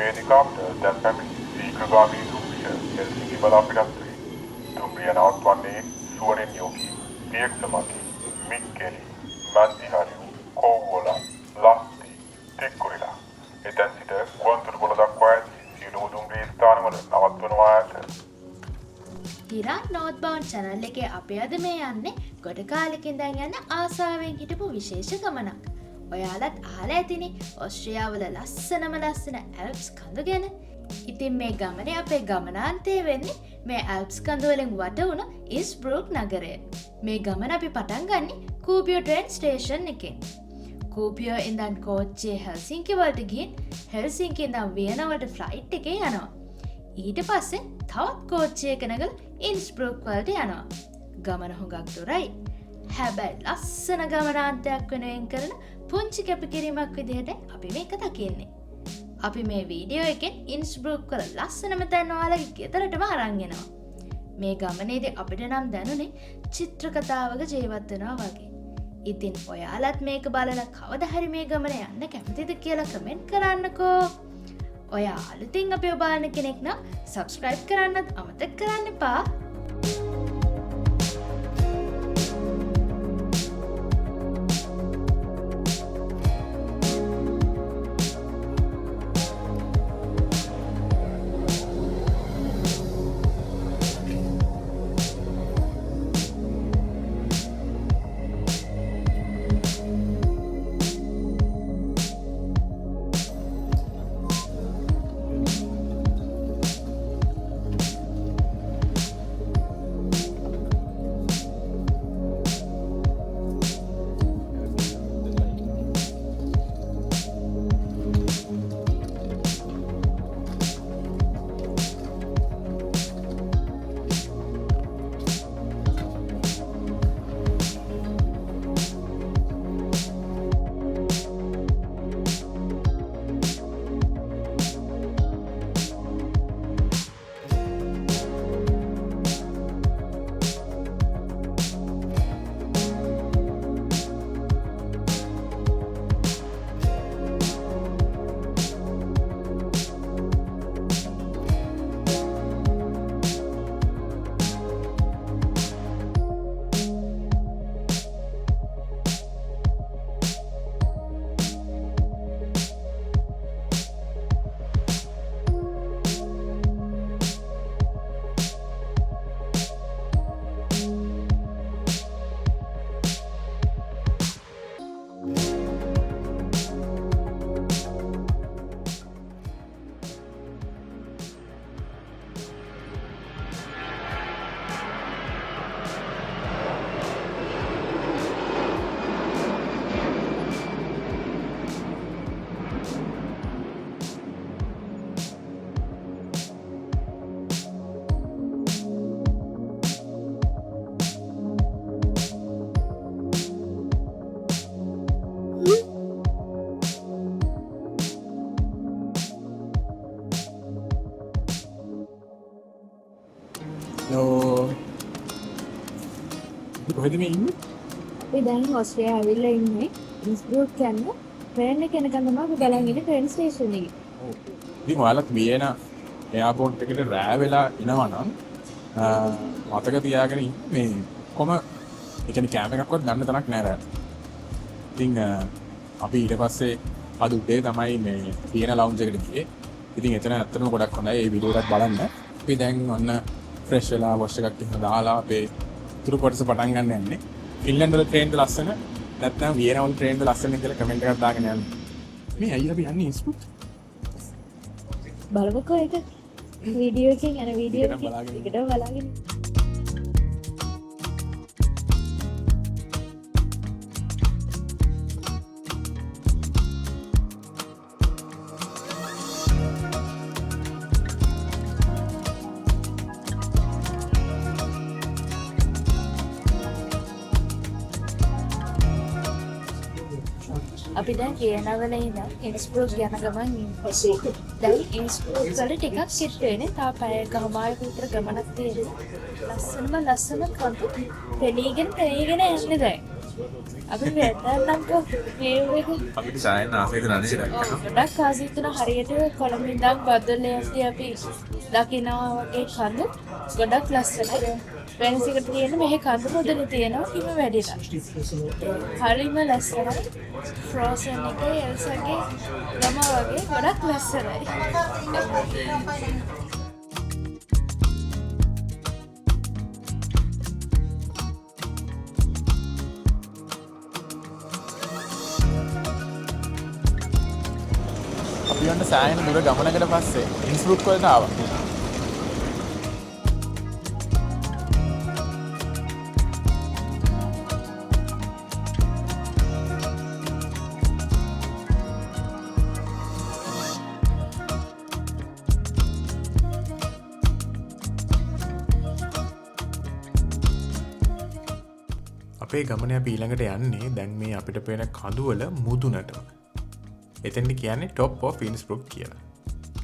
වේදිකාවට දැන් පැමිණි ශීඝ්‍රගාමී දුම්රිය හෙල්සින්කි බලාපිටත්වේ. දුම්රිය නවත්වන්නේ සුවනෙන් යෝගී පියක්සමකි මික්කෙලි මන්තිහාරියු කෝවෝලා ලාස්ති තික්කුරිලා. එතැන් සිට ගුවන්තොටුපොළ දක්වා ඇති සියලුම දුම්රිය ස්ථානවල නවත්වනවා ඇත. ඉරාන් නෝත්බවුන් චැනල් එකේ අපේ අද මේ යන්නේ ගොඩ කාලෙකින් දැන් යන ආසාවෙන් හිටපු විශේෂ ගමනක්. ඔයාලත් අහලා ඇතිනේ ඕස්ට්‍රියාවල ලස්සන ඇල්ප්ස් කඳු ගැන. ඉතින් මේ ගමනේ අපේ ගමනාන්තය වෙන්නේ මේ ඇල්ප්ස් කඳු වලින් වට වුණු ඉන්ස්බ්‍රූක් නගරය. මේ ගමන අපි පටන් ගන්නේ කූපියෝ ට්‍රේන් ස්ටේෂන් එකෙන්. කූපියෝ ඉඳන් කෝච්චියේ හෙල්සින්කි වලට ගිහින් හෙල්සින්කි ඉඳන් වියනා වලට ෆ්ලයිට් එකේ යනවා. ඊට පස්සේ තවත් කෝච්චියක නැගලා ඉන්ස්බ්‍රූක් වලට යනවා. ගමන හුඟක් දුරයි. හැබැයි ලස්සන ගමනාන්තයක් වෙනුවෙන් කරන පුංචි කැපකිරීමක් විදිහට අපි මේක දකින්නේ. අපි මේ වීඩියෝ එකෙන් ඉන්ස්බ්‍රූක් වල ලස්සනම තැන් ඔයාලගේ ගෙදරටම අරන් එනවා. මේ ගමනේදී අපිට නම් දැනුනේ චිත්‍ර කතාවක ජීවත් වෙනවා වගේ. ඉතින් ඔයාලත් මේක බලලා කවදා හරි මේ ගමන යන්න කැමතිද කියලා කමෙන්ට් කරන්නකෝ. ඔයා අලුතින් අපිව බලන කෙනෙක් නම් සබ්ස්ක්‍රයිබ් කරන්නත් අමතක කරන්න එපා. කොහෙද මේ ඉන්නේ? අපි දැන් ඕස්ට්‍රේලියාව ඇවිල්ලා ඉන්නේ ඉන්ස්බ්‍රූක් යන ට්‍රේන් එක යනකම් තමයි අපි බලන් ඉන්නේ ට්‍රේන් ස්ටේෂන් එකේ. ඔව්. ඉතින් ඔයාලත් වියන එයාපෝට් එකට රෑ වෙලා එනවා නම් මතක තියාගෙන මේ කොම ඒ කියන්නේ කැම එකක්වත් ගන්න තරක් නෑ රෑ. ඉතින් අපි ඊට පස්සේ අද උදේ තමයි මේ වියන ලවුන්ජ් එකට ගියේ. ඉතින් එතන ඇත්තටම ගොඩක් හොඳයි. ඒ වීඩියෝ එකත් බලන්න. අපි දැන් ඔන්න ෆ්‍රෙෂ් වෙලා වොෂ් එකක් ඉන්න දාලා අපේ තුරු කොටස පටන් ගන්න යන්නේ. ෆින්ලන්ඩ් වල ට්‍රේන් එක ලස්සන නැත්නම් වියනා වල ට්‍රේන් එක ලස්සන කියලා කමෙන්ට් එකක් දාගෙන යන්න. මේ අයියා අපි යන්නේ ඉස්පුත්. බලමුකෝ ඒක වීඩියෝ එකෙන් යන වීඩියෝ එකකට බලාගෙන අපි දැන් කියනවල ඉඳන් ඉන්ස්බ්‍රූක් යන ගමන් ඉන්නේ. දැන් ඉන්ස්බ්‍රූක් වල ටිකක් සිට් වෙන්නේ. තා පැයකමාරක විතර ගමනක් තියෙනවා. ලස්සන කඳු පෙනීගෙන යන්නේ දැන්. අපි වැටන්නම්කෝ වේව් එක. අපිට සායන ආසයිද නැන්නේ ඔව් ගොඩක් ආසයි තුන හරියට කොළඹ ඉඳන් බද්දලයන්දී අපි දකිනවා වගේ කඳු ගොඩක් ලස්සනයි. වෙනසකට තියෙන මෙහි කඳු මුදලේ තියෙනවා හිම වැඩිලා. හරිම ලස්සනයි. ෆ්‍රෝසන් එකේ එල්සාගේ ගම වගේ ගොඩක් ලස්සනයි. අපි යන්න සෑහෙන දුර ගමනකට පස්සේ ඉන්ස්බෘක් වලට ආවා. අපේ ගමන අපි ඊළඟට යන්නේ දැන් මේ අපිට පේන කඳුවල මුදුනටම. එතෙන්ට කියන්නේ ටොප් ඔෆ් ඉන්ස්බෘක් කියලා.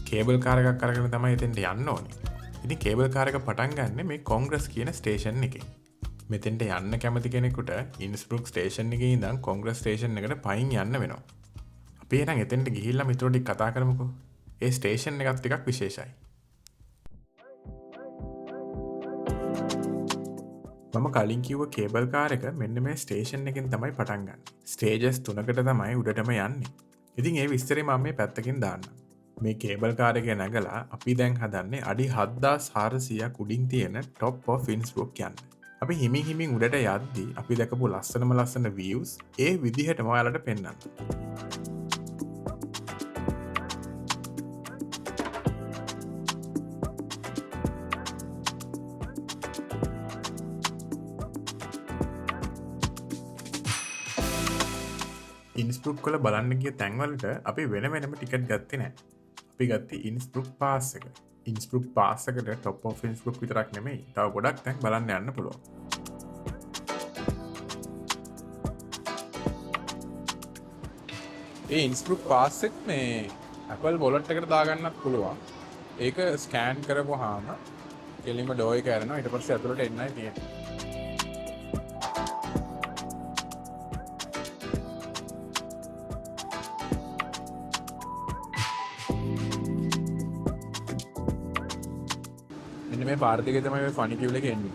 කේබල් කාර් එකක් අරගෙන තමයි එතෙන්ට යන්න ඕනේ. ඉතින් කේබල් කාර් එක පටන් ගන්න මේ කොංග්‍රස් කියන ස්ටේෂන් එකේ. මෙතෙන්ට යන්න කැමති කෙනෙකුට ඉන්ස්බෘක් ස්ටේෂන් එකේ ඉඳන් කොංග්‍රස් ස්ටේෂන් එකට පයින් යන්න වෙනවා. අපි එහෙනම් එතෙන්ට ගිහිල්ලා මිතුරෝ ටික කතා කරමුකෝ. ඒ ස්ටේෂන් එකත් ටිකක් විශේෂයි. මම කලින් කිව්ව කේබල් කාර් එක මෙන්න මේ ස්ටේෂන් එකෙන් තමයි පටන් ගන්න. ස්ටේජස් 3කට තමයි උඩටම යන්නේ. ඉතින් ඒ විස්තරේ මම මේ පැත්තකින් දාන්නම්. මේ කේබල් කාර් එකේ නැගලා අපි දැන් හදන්නේ අඩි 7400ක් උඩින් තියෙන ටොප් ඔෆ් ඉන්ස්බෘක් යන්න. අපි හිමින් හිමින් උඩට යද්දී අපි දැකපු ලස්සන views ඒ විදිහටම ඔයාලට පෙන්වන්න. ඉන්ස්බෘක් වල බලන්න ගිය තැන්වලට අපි වෙන වෙනම ටිකට් ගත්තේ නැහැ. අපි ගත්තේ ඉන්ස්බෘක් පාස් එක. ඉන්ස්බෘක් පාස් එකට ටොප් ඔෆ් ඉන්ස්බෘක් විතරක් නෙමෙයි. තව ගොඩක් තැන් බලන්න යන්න පුළුවන්. ඒ ඉන්ස්බෘක් පාස් එක මේ Apple Wallet එකට දාගන්නත් පුළුවන්. ඒක ස්කෑන් කරපුවාම කෙලින්ම ඩෝ එක ඇරෙනවා. ඊට පස්සේ ඇතුළට එන්නයි තියෙන්නේ. මෙන්න මේ පාර දිගේ තමයි ඔය ෆනි කියුල් එක එන්නේ.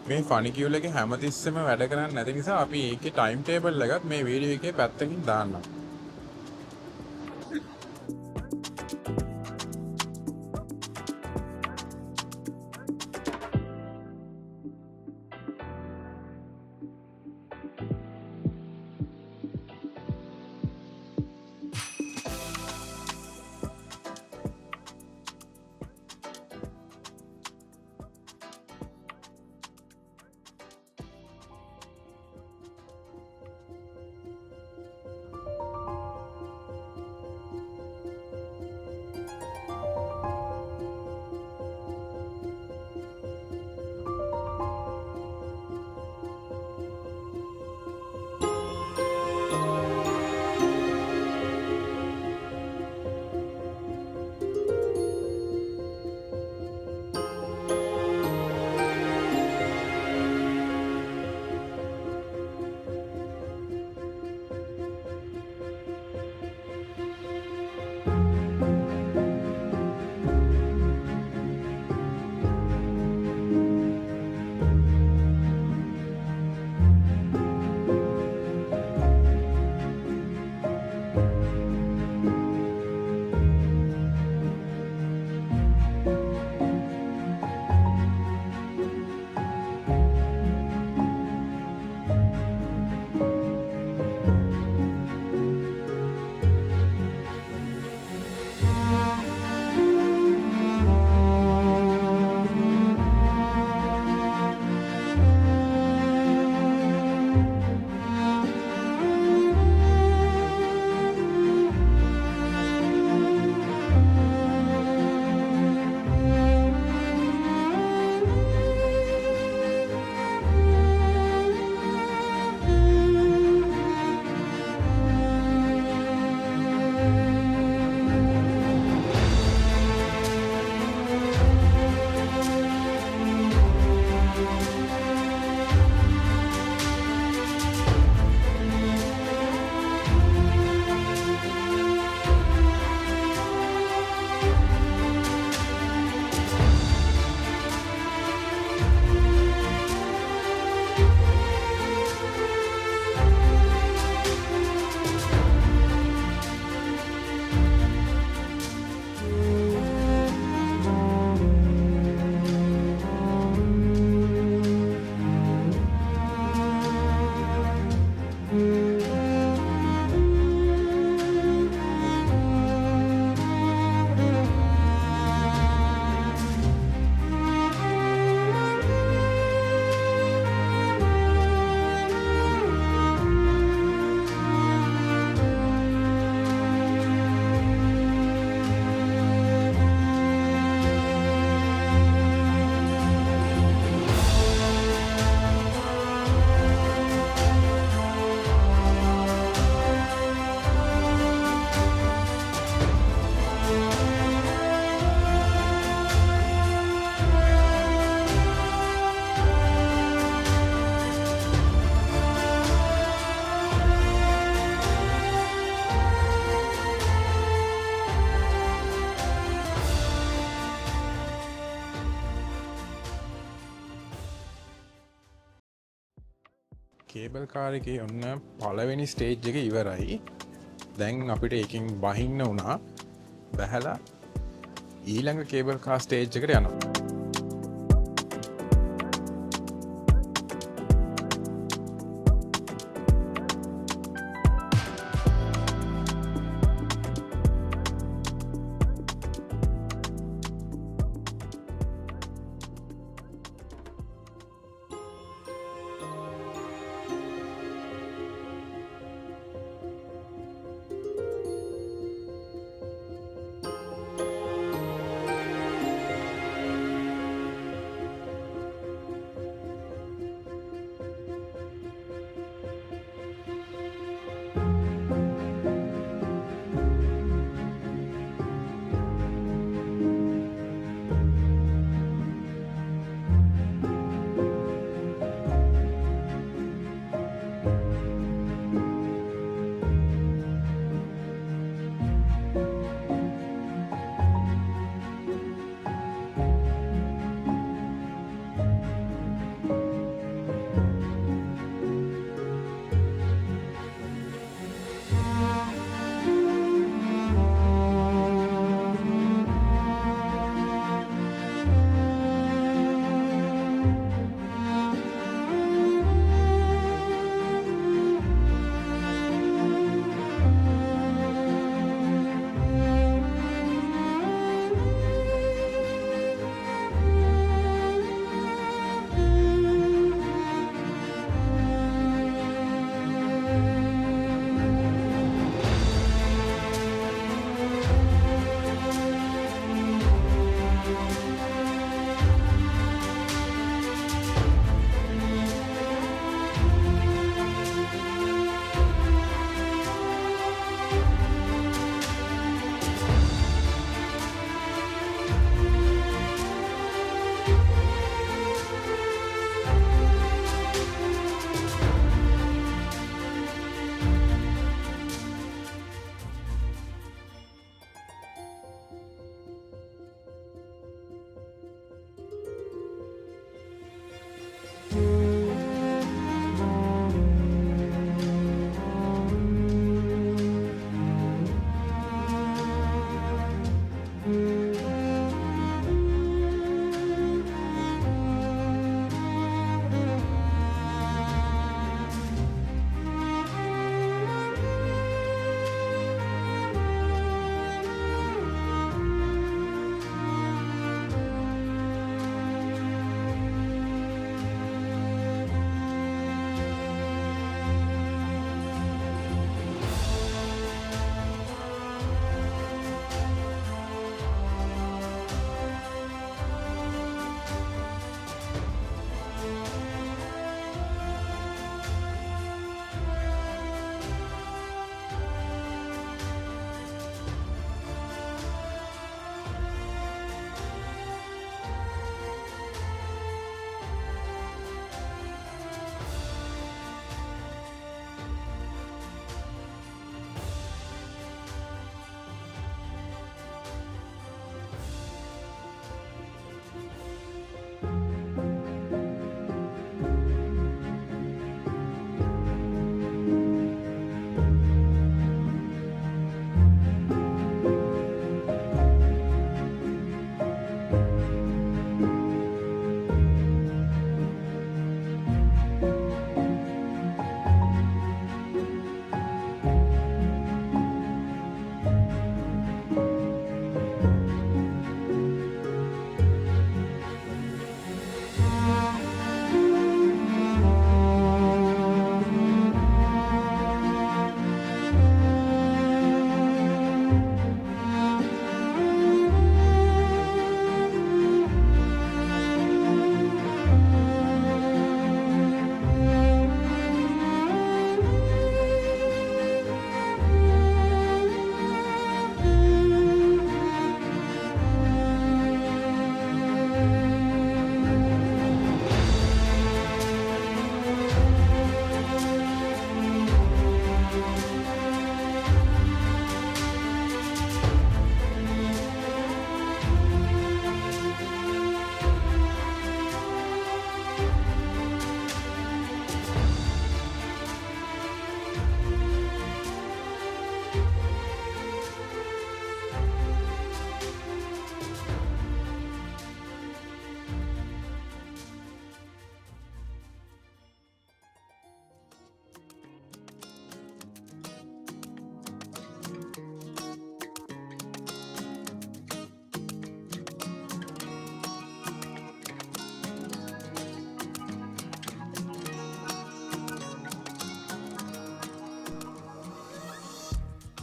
මේ ෆනි කියුල් එකේ හැමතිස්සෙම වැඩ කරන්නේ නැති නිසා අපි ඒකේ ටයිම් ටේබල් එකත් මේ වීඩියෝ එකේ පැත්තකින් දාන්නම්. කේබල් කාර් එකේ ඔන්න පළවෙනි ස්ටේජ් එක ඉවරයි. දැන් අපිට එකකින් බහින්න වුණා. බැහැලා ඊළඟ කේබල් කාර් ස්ටේජ් එකට යනවා.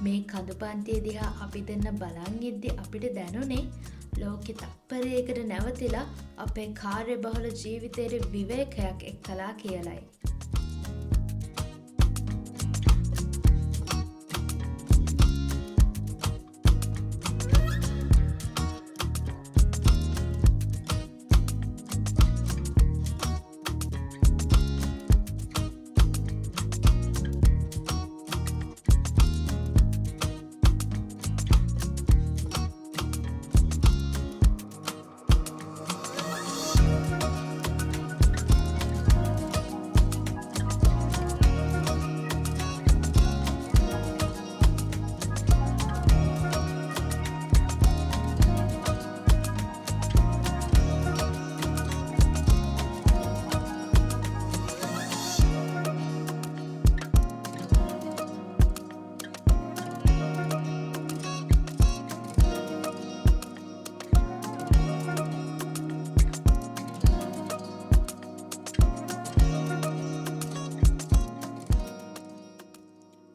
මේ කඳු පන්තිය දිහා අපි දෙන්න බලන් ඉද්දි අපිට දැනුනේ ලෝකෙ තප්පරයකට නැවතිලා අපේ කාර්ය බහුල ජීවිතයට විවේකයක් එක්කලා කියලයි.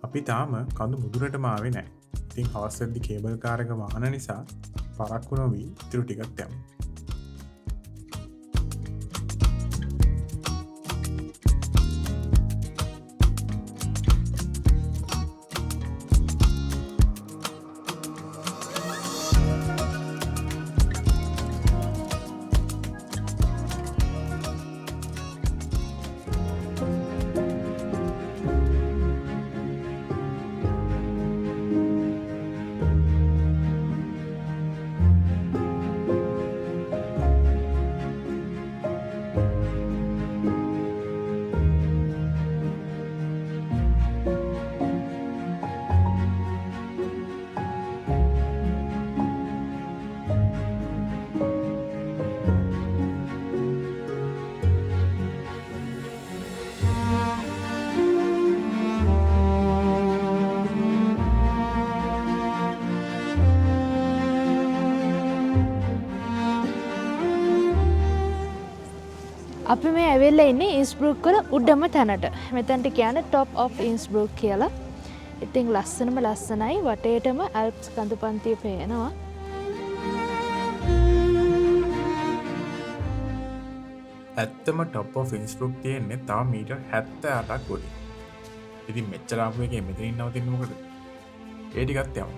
අපි තාම කඳු මුදුරටම ආවේ නැහැ. ඉතින් හවස් වෙද්දි කේබල් කාර් එක වහන නිසා පරක්කු නොවි ඉතුරු ටිකක් යමු. අපි මේ ඇවිල්ලා ඉන්නේ ඉන්ස්බ්‍රූක් වල උඩම තැනට. මෙතනට කියන්නේ top of Innsbruck කියලා. ඉතින් ලස්සනම ලස්සනයි වටේටම ඇල්ප්ස් කඳුපන්තිය පේනවා. ඇත්තම top of Innsbruck තියෙන්නේ තව මීටර් 78ක් උඩින්. ඉතින් මෙච්චර ආපු එකේ මෙතනින් නවතින්නේ මොකද? ඒ ටිකත් යමු.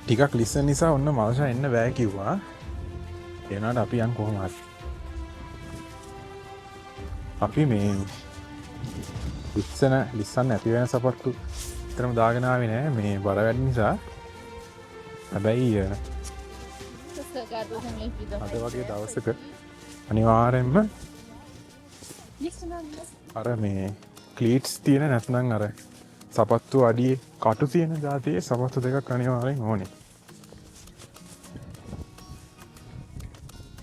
ටිකක් ලිසන් නිසා ඔන්න මාෂා එන්න බෑ කිව්වා. එනවාට අපි යන් කොහොම හරි. අපි මේ ලිස්සන්න ඇති වෙන සපත්තු විතරම දාගෙන ආවේ නෑ මේ බර වැඩි නිසා. හැබැයි අද වගේ දවසක අනිවාර්යෙන්ම අර මේ ක්ලීට්ස් තියෙන නැත්නම් අර සපත්තු අඩියේ කටු තියෙන જાතියේ සපත්තු දෙකක් අනිවාර්යෙන් ඕනේ.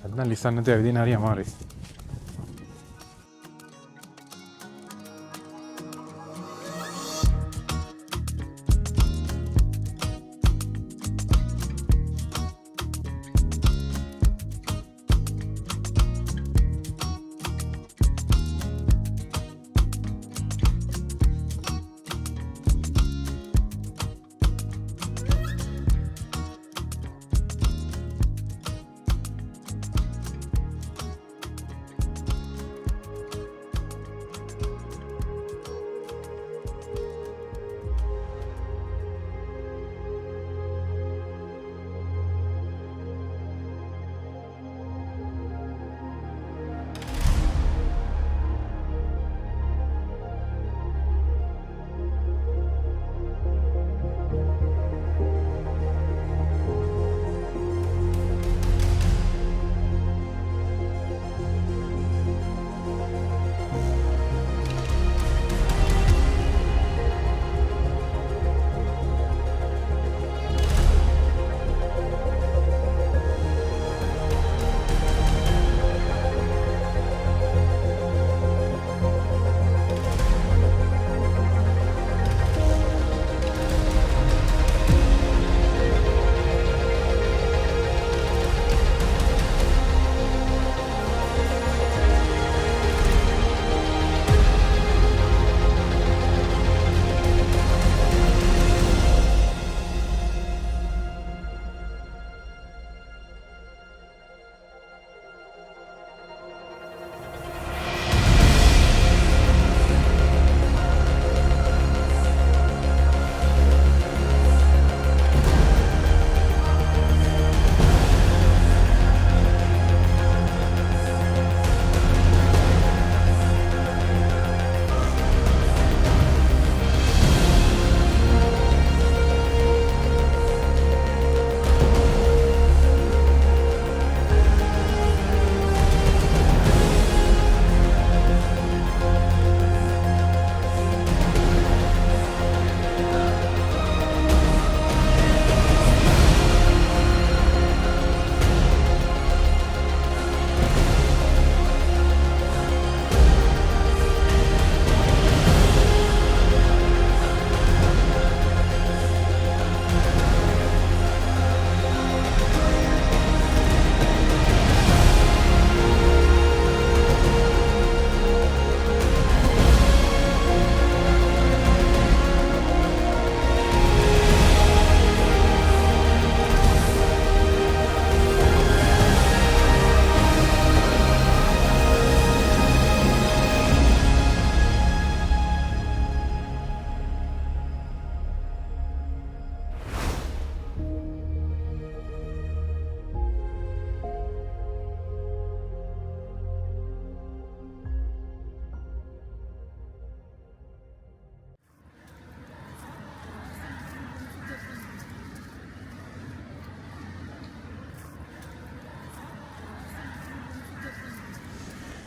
නැත්නම් ලිස්සන්න නැතුව ඇවිදින්න හරි අමාරුයි.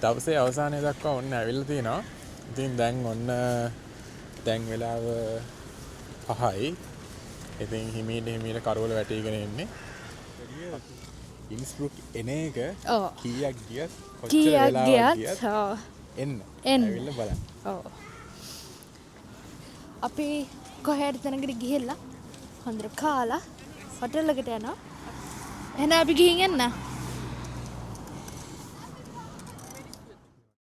දවසේ අවසානය දක්වා ඔන්න ඇවිල්ලා තියෙනවා. ඉතින් දැන් වෙලාව 5යි. ඉතින් හිමීට කරවල වැටීගෙන ඉන්නේ. ඉන්ස්බෘක් එන එක ඔව්. කීයක් ගියත් කොච්චර කීයක් වෙලාවක් ගියත් ගියත් ඔව්. එන්න. එන්න. ඇවිල්ලා බලන්න. ඔව්. අපි කොහේද තැනකට ගිහිල්ලා හොඳට කාලා හොටෙල් එකට යනවා. එහෙනම් අපි ගිහින් එන්න.